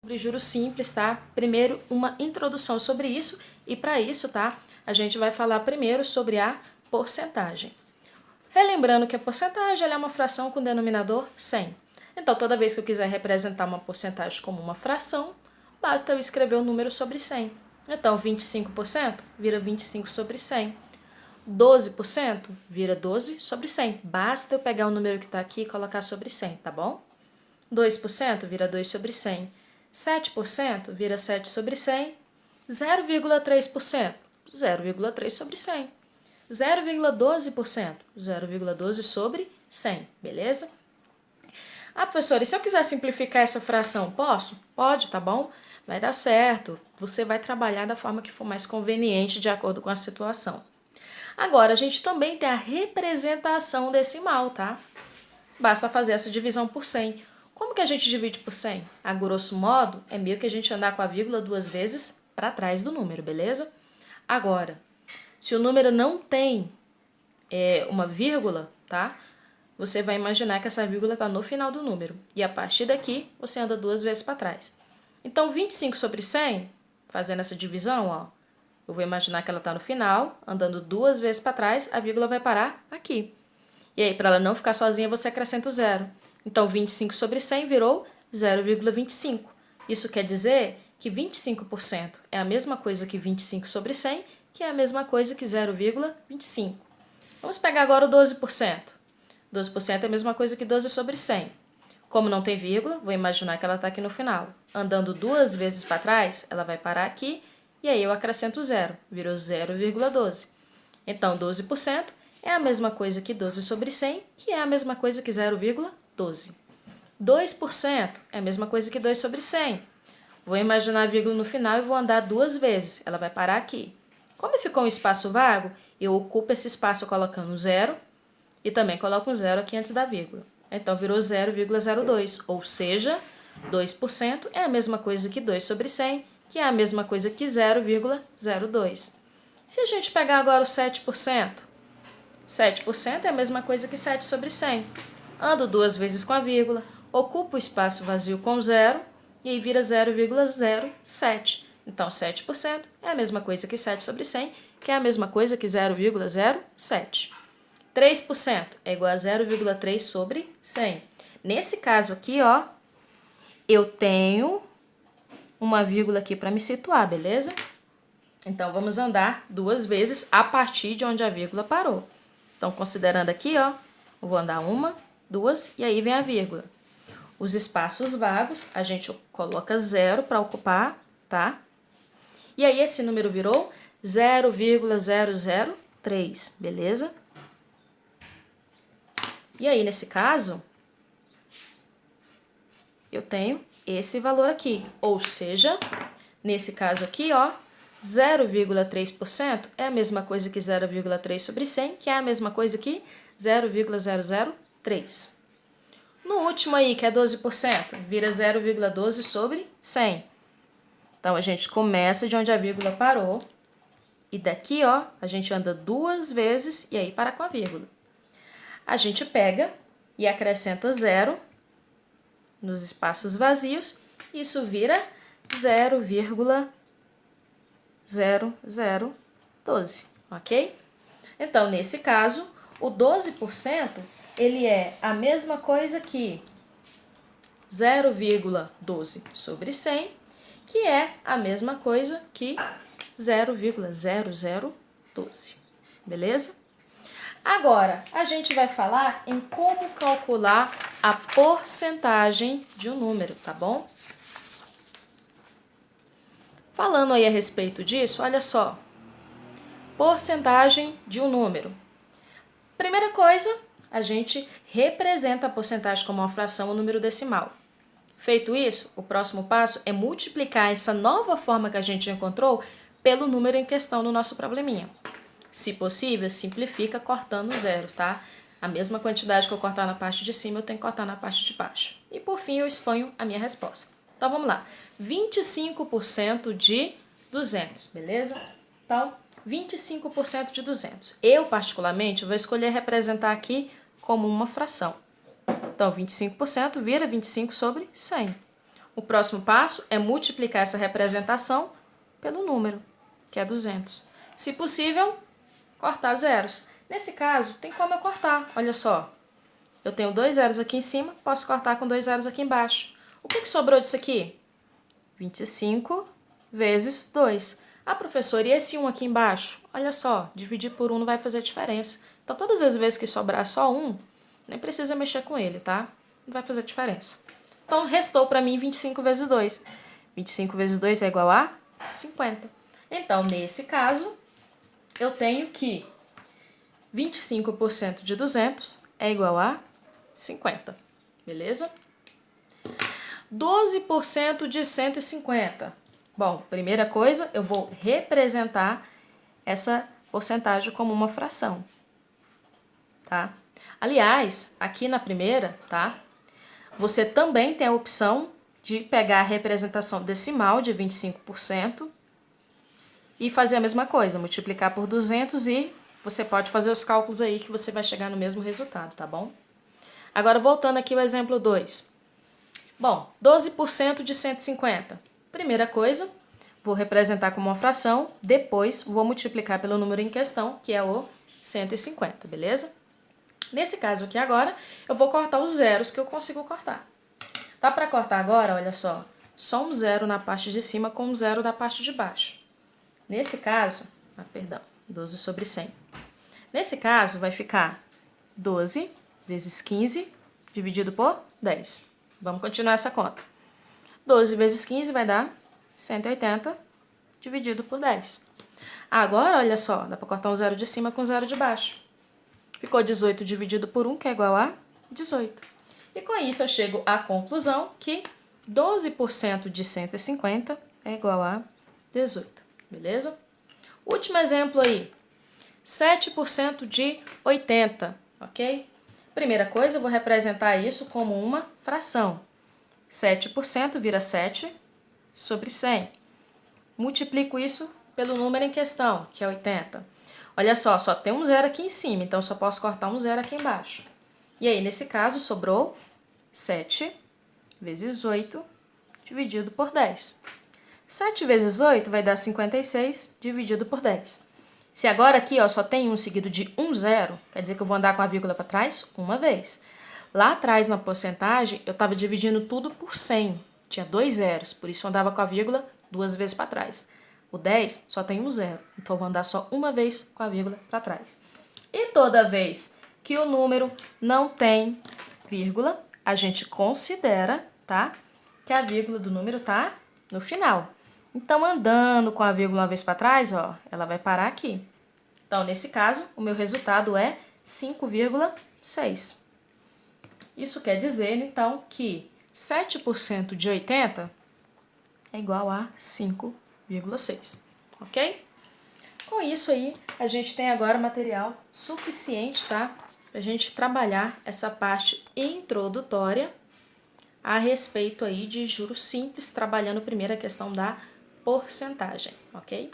Sobre juros simples, tá? Primeiro, uma introdução sobre isso e para isso, tá? A gente vai falar primeiro sobre a porcentagem. Relembrando que a porcentagem ela é uma fração com denominador 100. Então, toda vez que eu quiser representar uma porcentagem como uma fração, basta eu escrever o número sobre 100. Então, 25% vira 25 sobre 100. 12% vira 12 sobre 100. Basta eu pegar o número que está aqui e colocar sobre 100, tá bom? 2% vira 2 sobre 100. 7% vira 7 sobre 100. 0,3%, 0,3 sobre 100. 0,12%, 0,12 sobre 100, beleza? Ah, professora, e se eu quiser simplificar essa fração, posso? Pode, tá bom? Vai dar certo. Você vai trabalhar da forma que for mais conveniente de acordo com a situação. Agora, a gente também tem a representação decimal, tá? Basta fazer essa divisão por 100. Como que a gente divide por 100? A grosso modo, é meio que a gente andar com a vírgula duas vezes para trás do número, beleza? Agora, se o número não tem uma vírgula, tá? Você vai imaginar que essa vírgula está no final do número. E a partir daqui, você anda duas vezes para trás. Então, 25 sobre 100, fazendo essa divisão, ó, eu vou imaginar que ela está no final, andando duas vezes para trás, a vírgula vai parar aqui. E aí, para ela não ficar sozinha, você acrescenta o zero. Então, 25 sobre 100 virou 0,25. Isso quer dizer que 25% é a mesma coisa que 25 sobre 100, que é a mesma coisa que 0,25. Vamos pegar agora o 12%. 12% é a mesma coisa que 12 sobre 100. Como não tem vírgula, vou imaginar que ela está aqui no final. Andando duas vezes para trás, ela vai parar aqui, e aí eu acrescento zero, virou 0,12. Então, 12% é a mesma coisa que 12 sobre 100, que é a mesma coisa que 0,12. 2% é a mesma coisa que 2 sobre 100. Vou imaginar a vírgula no final e vou andar duas vezes, ela vai parar aqui. Como ficou um espaço vago, eu ocupo esse espaço colocando um zero e também coloco um zero aqui antes da vírgula. Então, virou 0,02, ou seja, 2% é a mesma coisa que 2 sobre 100, que é a mesma coisa que 0,02. Se a gente pegar agora o 7%, 7% é a mesma coisa que 7 sobre 100. Ando duas vezes com a vírgula, ocupo o espaço vazio com zero, e aí vira 0,07. Então, 7% é a mesma coisa que 7 sobre 100, que é a mesma coisa que 0,07. 3% é igual a 0,3 sobre 100. Nesse caso aqui, ó, eu tenho uma vírgula aqui para me situar, beleza? Então, vamos andar duas vezes a partir de onde a vírgula parou. Então, considerando aqui, ó, eu vou andar uma, duas, e aí vem a vírgula. Os espaços vagos, a gente coloca zero para ocupar, tá? E aí, esse número virou 0,003, beleza? E aí, nesse caso, eu tenho esse valor aqui. Ou seja, nesse caso aqui, ó, 0,3% é a mesma coisa que 0,3 sobre 100, que é a mesma coisa que 0,003. No último aí, que é 12%, vira 0,12 sobre 100. Então, a gente começa de onde a vírgula parou. E daqui, ó, a gente anda duas vezes e aí para com a vírgula. A gente pega e acrescenta zero nos espaços vazios. Isso vira 0,0012, ok? Então, nesse caso, o 12%, ele é a mesma coisa que 0,12 sobre 100, que é a mesma coisa que 0,0012, beleza? Agora, a gente vai falar em como calcular a porcentagem de um número, tá bom? Falando aí a respeito disso, olha só. Porcentagem de um número. Primeira coisa, a gente representa a porcentagem como uma fração ou número decimal. Feito isso, o próximo passo é multiplicar essa nova forma que a gente encontrou pelo número em questão no nosso probleminha. Se possível, simplifica cortando zeros, tá? A mesma quantidade que eu cortar na parte de cima, eu tenho que cortar na parte de baixo. E por fim, eu exponho a minha resposta. Então, vamos lá. 25% de 200, beleza? Então, 25% de 200. Eu, particularmente, vou escolher representar aqui como uma fração. Então, 25% vira 25 sobre 100. O próximo passo é multiplicar essa representação pelo número, que é 200. Se possível, cortar zeros. Nesse caso, tem como eu cortar, olha só. Eu tenho 2 zeros aqui em cima, posso cortar com 2 zeros aqui embaixo. O que sobrou disso aqui? 25 vezes 2. Ah, professor, e esse 1 aqui embaixo? Olha só, dividir por 1 não vai fazer diferença. Então, todas as vezes que sobrar só 1, nem precisa mexer com ele, tá? Não vai fazer diferença. Então, restou para mim 25 vezes 2. 25 vezes 2 é igual a 50. Então, nesse caso, eu tenho que 25% de 200 é igual a 50, beleza? 12% de 150. Bom, primeira coisa, eu vou representar essa porcentagem como uma fração, tá? Aliás, aqui na primeira, tá? Você também tem a opção de pegar a representação decimal de 25% e fazer a mesma coisa, multiplicar por 200 e você pode fazer os cálculos aí que você vai chegar no mesmo resultado, tá bom? Agora, voltando aqui ao exemplo 2. Bom, 12% de 150. Primeira coisa, vou representar como uma fração, depois vou multiplicar pelo número em questão, que é o 150, beleza? Nesse caso aqui agora, eu vou cortar os zeros que eu consigo cortar. Tá para cortar agora, olha só, um zero na parte de cima com um zero da parte de baixo. Nesse caso, 12 sobre 100. Nesse caso, vai ficar 12 vezes 15 dividido por 10. Vamos continuar essa conta. 12 vezes 15 vai dar 180 dividido por 10. Agora, olha só, dá para cortar um zero de cima com um zero de baixo. Ficou 18 dividido por 1, que é igual a 18. E com isso eu chego à conclusão que 12% de 150 é igual a 18, beleza? Último exemplo aí, 7% de 80, ok? Primeira coisa, eu vou representar isso como uma fração. 7% vira 7 sobre 100. Multiplico isso pelo número em questão, que é 80. Olha só tem um zero aqui em cima, então só posso cortar um zero aqui embaixo. E aí, nesse caso, sobrou 7 vezes 8 dividido por 10. 7 vezes 8 vai dar 56 dividido por 10. Se agora aqui só tem um seguido de um zero, quer dizer que eu vou andar com a vírgula para trás uma vez. Lá atrás, na porcentagem, eu estava dividindo tudo por 100. Tinha 2 zeros, por isso eu andava com a vírgula 2 vezes para trás. O 10 só tem um zero, então eu vou andar só uma vez com a vírgula para trás. E toda vez que o número não tem vírgula, a gente considera, tá, que a vírgula do número tá no final. Então, andando com a vírgula uma vez para trás, ela vai parar aqui. Então, nesse caso, o meu resultado é 5,6. Isso quer dizer, então, que 7% de 80 é igual a 5,6, ok? Com isso aí, a gente tem agora material suficiente, tá? Pra gente trabalhar essa parte introdutória a respeito aí de juros simples, trabalhando primeiro a questão da porcentagem, ok?